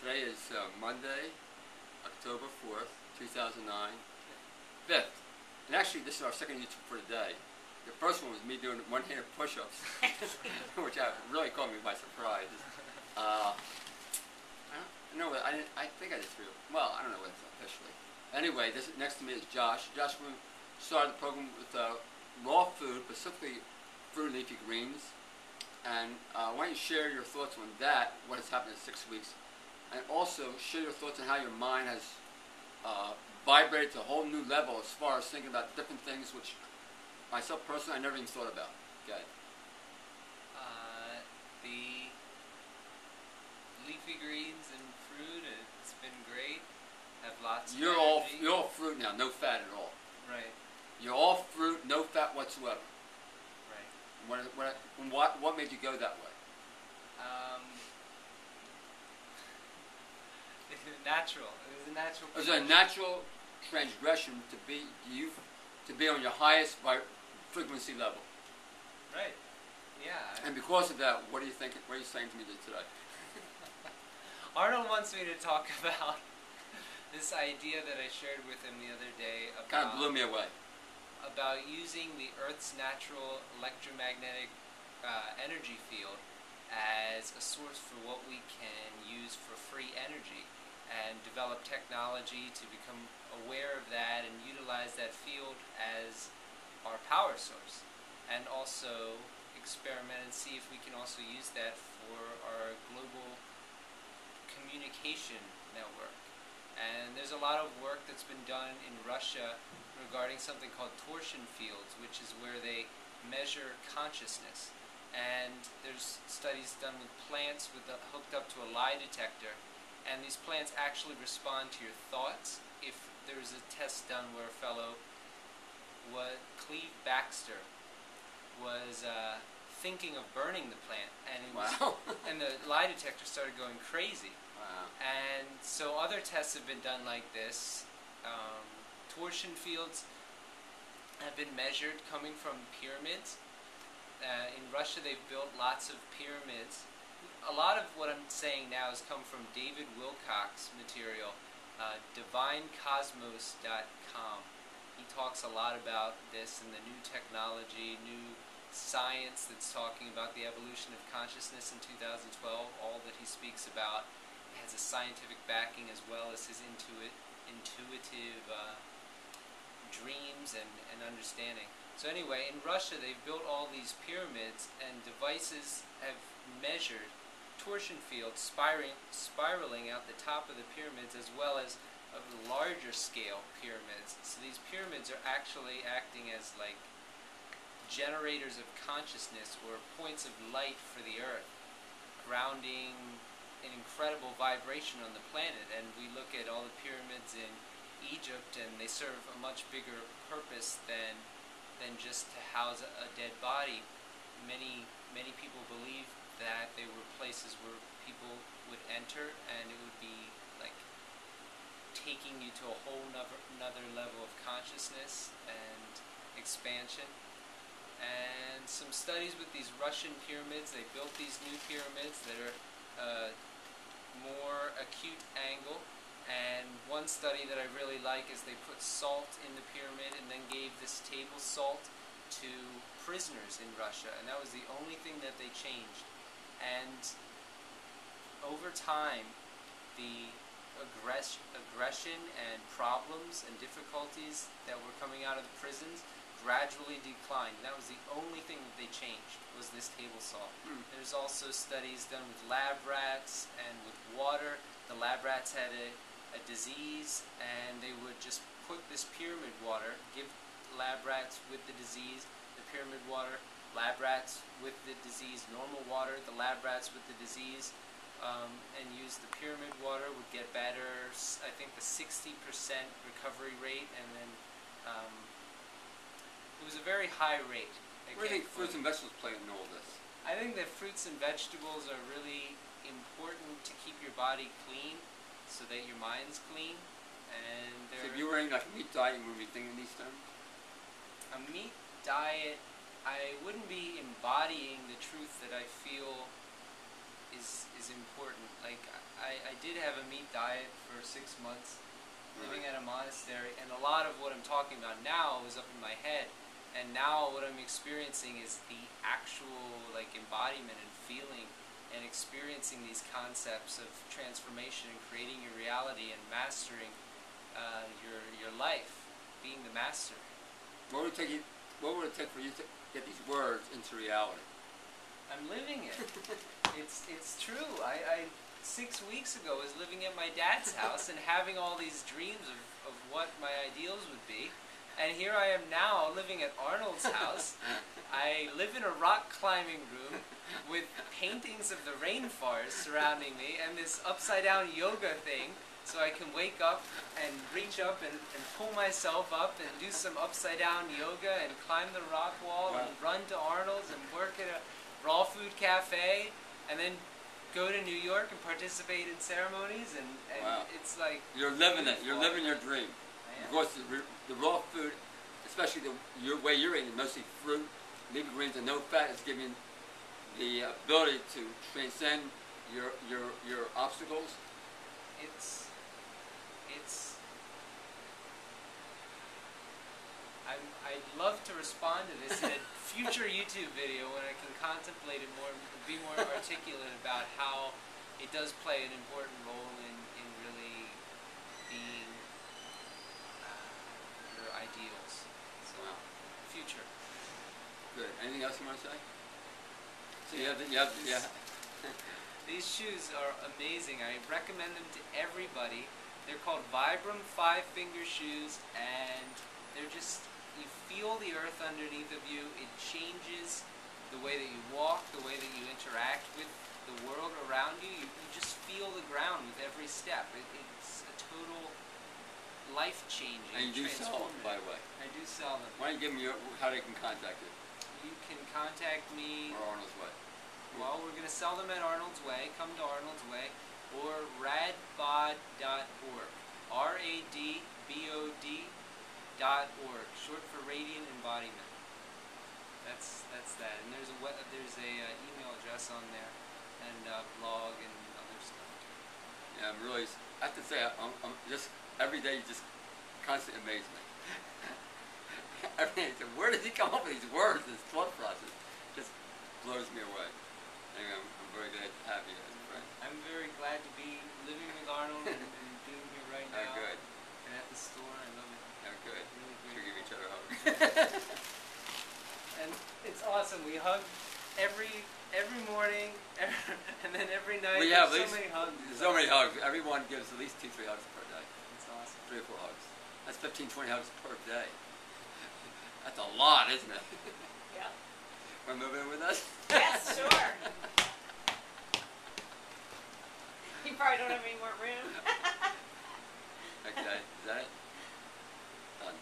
Today is Monday, October 4th, 2009, 5th. And actually, this is our second YouTube for the day. The first one was me doing one-handed push-ups, which really caught me by surprise. I don't know. I think I did three. Well, I don't know what it's officially. Anyway, next to me is Josh. Josh started the program with raw food, specifically fruit and leafy greens. And why don't you share your thoughts on that, what has happened in 6 weeks, and also share your thoughts on how your mind has vibrated to a whole new level as far as thinking about different things which myself personally I never even thought about. Okay. The leafy greens and fruit, it's been great. Have lots of energy. You're all fruit now, no fat at all. Right. You're all fruit, no fat whatsoever. Right. What made you go that way? It was natural. It was a natural. It was a natural transgression to be on your highest frequency level. Right. Yeah. And because of that, what are you thinking? What are you saying to me today? Arnold wants me to talk about this idea that I shared with him the other day about. Kind of blew me away. About using the Earth's natural electromagnetic energy field as a source for what we can use for free energy, and develop technology to become aware of that and utilize that field as our power source, and also experiment and see if we can also use that for our global communication network. And there's a lot of work that's been done in Russia regarding something called torsion fields, which is where they measure consciousness. And there's studies done with plants hooked up to a lie detector, and these plants actually respond to your thoughts. If there's a test done where a fellow, Cleve Baxter, was thinking of burning the plant, and and the lie detector started going crazy. Wow. And so other tests have been done like this. Torsion fields have been measured coming from pyramids. In Russia, they've built lots of pyramids. A lot of what I'm saying now has come from David Wilcock's material, DivineCosmos.com. He talks a lot about this and the new technology, new science that's talking about the evolution of consciousness in 2012. All that he speaks about has a scientific backing, as well as his intuitive dreams and understanding. So anyway, in Russia they've built all these pyramids, and devices have measured torsion fields spiraling out the top of the pyramids, as well as of the larger scale pyramids. So these pyramids are actually acting as like generators of consciousness, or points of light for the earth, grounding an incredible vibration on the planet. And we look at all the pyramids in Egypt, and they serve a much bigger purpose than just to house a dead body. Many people believe that they were places where people would enter, and it would be like taking you to a whole another level of consciousness and expansion. And some studies with these Russian pyramids, they built these new pyramids that are more acute angle. And one study that I really like is they put salt in the pyramid and then gave this table salt to prisoners in Russia, and that was the only thing that they changed. And over time, the aggression and problems and difficulties that were coming out of the prisons gradually declined. That was the only thing that they changed, was this table salt. There's also studies done with lab rats and with water. The lab rats had a disease, and they would just put this pyramid water, give lab rats with the disease the pyramid water, lab rats with the disease normal water, the lab rats with the disease, and use the pyramid water, would get better. I think the 60% recovery rate, and then it was a very high rate. What do you think fruits and vegetables play in all this? I think that fruits and vegetables are really important to keep your body clean, so that your mind's clean. And so if you were in like a meat diet, you would be thinking these things? A meat diet, I wouldn't be embodying the truth that I feel is important. Like, I did have a meat diet for 6 months, living at a monastery, and a lot of what I'm talking about now was up in my head, and now what I'm experiencing is the actual like embodiment and feeling and experiencing these concepts of transformation and creating your reality and mastering your life, being the master. What would it take for you to get these words into reality? I'm living it. It's true. I 6 weeks ago was living at my dad's house and having all these dreams of what my ideals would be. And here I am now living at Arnold's house. I live in a rock climbing room with paintings of the rainforest surrounding me and this upside down yoga thing so I can wake up and reach up and pull myself up and do some upside down yoga and climb the rock wall and run to Arnold's and work at a raw food cafe and then go to New York and participate in ceremonies and it's like... You're living it. You're living your dream. Of course, the raw food, especially your way you're eating, mostly fruit, leafy greens, and no fat, is giving the ability to transcend your obstacles. I'd love to respond to this in a future YouTube video when I can contemplate it more, be more articulate about how it does play an important role in really being your ideals. So, future. Good. Anything else you want to say? So These shoes are amazing. I recommend them to everybody. They're called Vibram 5-finger shoes, and they're just, you feel the earth underneath of you. It changes the way that you walk, the way that you interact with the world around you. You just feel the ground with every step. It's a total life-changing, and you do sell them, by the way. I do sell them. Why don't you give them how they can contact you? You can contact me. Or Arnold's Way. Well, we're going to sell them at Arnold's Way. Come to Arnold's Way. Or radbod.org. RADBOD.org. Short for Radiant Embodiment. That's that. And there's a email address on there, and blog and other stuff. Yeah, I'm really. I have to say, I'm just every day. You just constantly amaze me. Every day, where does he come up with these words? This thought process just blows me away. Anyway, I'm very glad to have you as a friend. I'm very glad to be living with Arnold and being here right now. Good. And at the store. I love it. Good. Really great. Should give each other hugs. And it's awesome. We hug every morning, and then every night. We have so many hugs. There's so many hugs. Everyone gives at least 2-3 hugs per day. It's awesome. 3 or 4 hugs. That's 15-20 hugs per day. That's a lot, isn't it? Yeah. Want to move in with us? Yes, sure. You probably don't have any more room. Okay, is that it? Done.